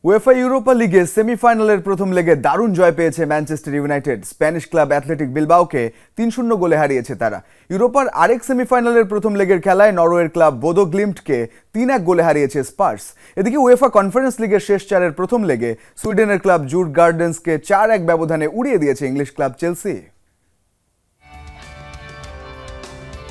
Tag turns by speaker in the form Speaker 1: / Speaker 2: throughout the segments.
Speaker 1: UEFA Europa লিগে সেমিফাইনালের প্রথম লেগে দারুণ জয় পেয়েছে Manchester United. Spanish club Athletic বিলবাওকে ৩-০ গোলে হারিয়েছে তারা। ইউরোপার আরেক সেমিফাইনালের প্রথম লেগের খেলায় নরওয়ের ক্লাব বোদো গ্লিম্টকে ৩-১ গোলে হারিয়েছে স্পার্স। এদিকে উয়েফা কনফারেন্স লিগের শেষ চারের প্রথম লেগে সুইডেনের ক্লাব জুরগার্ডেন্সকে ৪-১ ব্যবধানে উড়িয়ে দিয়েছে English club Chelsea.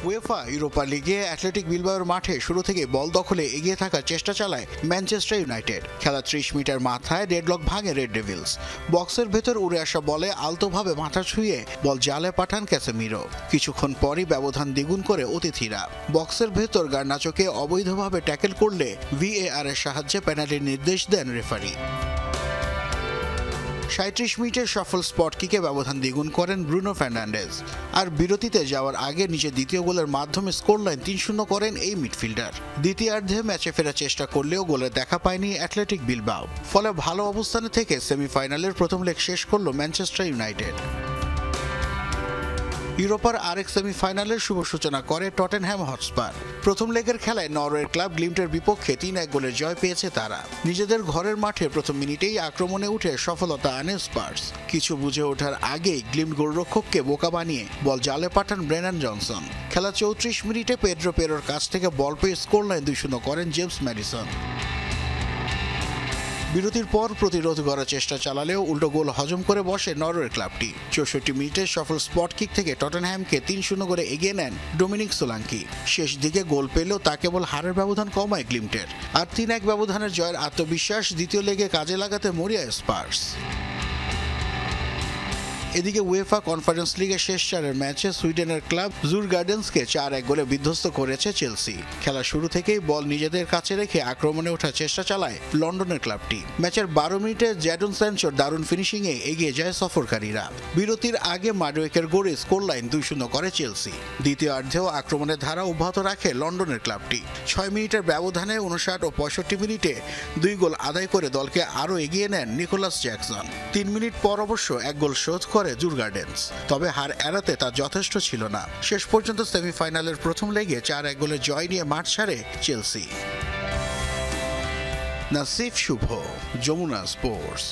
Speaker 2: UEFA Europa লিগে অ্যাথলেটিক বিলবাওয়ের মাঠে শুরু থেকে বল দখলে এগিয়ে থাকার চেষ্টা চালায় ম্যানচেস্টার ইউনাইটেড। খেলা ৩০ মিটার মাথায় ডেডলক ভাঙে রেড ডেভিলস। বক্সের ভেতর উড়ে আসা বলে আলতোভাবে মাথা ছুঁয়ে বল জালে পাঠান ক্যাসেমিরো। কিছুক্ষণ পরই ব্যবধান দ্বিগুণ করে অতিথিরা। বক্সের ভেতর গার্নাচোকে অবৈধভাবে ট্যাকেল করলে ভিএআর এর সাহায্যে পেনাল্টির নির্দেশ দেন রেফারি। ৩৭ মিনিটের সফল স্পট কিকে ব্যবধান দ্বিগুণ করেন ব্রুনো ফার্নান্ডেজ। আর বিরতিতে যাওয়ার আগে নিজের দ্বিতীয় গোলের মাধ্যমে স্কোর লাইন ৩-০ করেন এই মিডফিল্ডার। দ্বিতীয়ার্ধে ম্যাচে ফেরার চেষ্টা করলেও গোলের দেখা পায়নি অ্যাথলেটিক বিলবাও। ফলে ভালো অবস্থানে থেকে সেমিফাইনালের প্রথম লেগ শেষ করল ম্যানচেস্টার ইউনাইটেড। ইউরোপার আরেক সেমিফাইনালের শুভ সূচনা করে টটেনহ্যাম হটস্পার। প্রথম লেগের খেলায় নরওয়ের ক্লাব গ্লিম্টের বিপক্ষে ৩-১ গোলের জয় পেয়েছে তারা। নিজেদের ঘরের মাঠে প্রথম মিনিটেই আক্রমণে উঠে সফলতা আনে স্পার্স। কিছু বুঝে ওঠার আগেই গ্লিম্ট গোলরক্ষককে বোকা বানিয়ে বল জালে পাঠান ব্রেনান জনসন। খেলা ৩৪ মিনিটে পেড্রো পেরোর কাছ থেকে বল পেয়ে স্কোর লাইন ২-০ করেন জেমস ম্যাডিসন। বিরতির পর প্রতিরোধ করার চেষ্টা চালালেও উল্টো গোল হজম করে বসে নরওয়ের ক্লাবটি। ৬৪ মিনিটের সফল স্পট কিক থেকে টটেনহ্যামকে ৩-০ করে এগিয়ে নেন ডোমিনিক সোলাঙ্কি। শেষ দিকে গোল পেলেও তা কেবল হারের ব্যবধান কমায় গ্লিম্টের। আর ৩-১ ব্যবধানের জয়ের আত্মবিশ্বাস দ্বিতীয় লেগে কাজে লাগাতে মরিয়া স্পার্স। এদিকে উয়েফা কনফারেন্স লিগের শেষ চারের ম্যাচে সুইডেনের ক্লাব জুরগার্ডেন্সকে ৪-১ গোলে বিধ্বস্ত করেছে চেলসি। খেলা শুরু থেকেই বল নিজেদের কাছে রেখে আক্রমণে ওঠার চেষ্টা চালায় লন্ডনের ক্লাবটি। ম্যাচের ১২ মিনিটে জ্যাডন স্যানচোর দারুণ ফিনিশিংয়ে এগিয়ে যায় সফরকারীরা। বিরতির আগে মাডওয়েকের গোলে স্কোর লাইন ২-০ করে চেলসি। দ্বিতীয়ার্ধেও আক্রমণের ধারা অব্যাহত রাখে লন্ডনের ক্লাবটি। ৬ মিনিটের ব্যবধানে ৫৯ ও ৬৫ মিনিটে ২ গোল আদায় করে দলকে আরও এগিয়ে নেন নিকোলাস জ্যাকসন। ৩ মিনিট পর অবশ্য ১ গোল শোধ করে জুরগার্ডেন্স। তবে হার এড়াতে তা যথেষ্ট ছিল না। শেষ পর্যন্ত সেমিফাইনালের প্রথম লেগে ৪-১ গোলের জয় নিয়ে মাঠ ছাড়ে চেলসি। নাসিফ শুভ, যমুনা স্পোর্টস।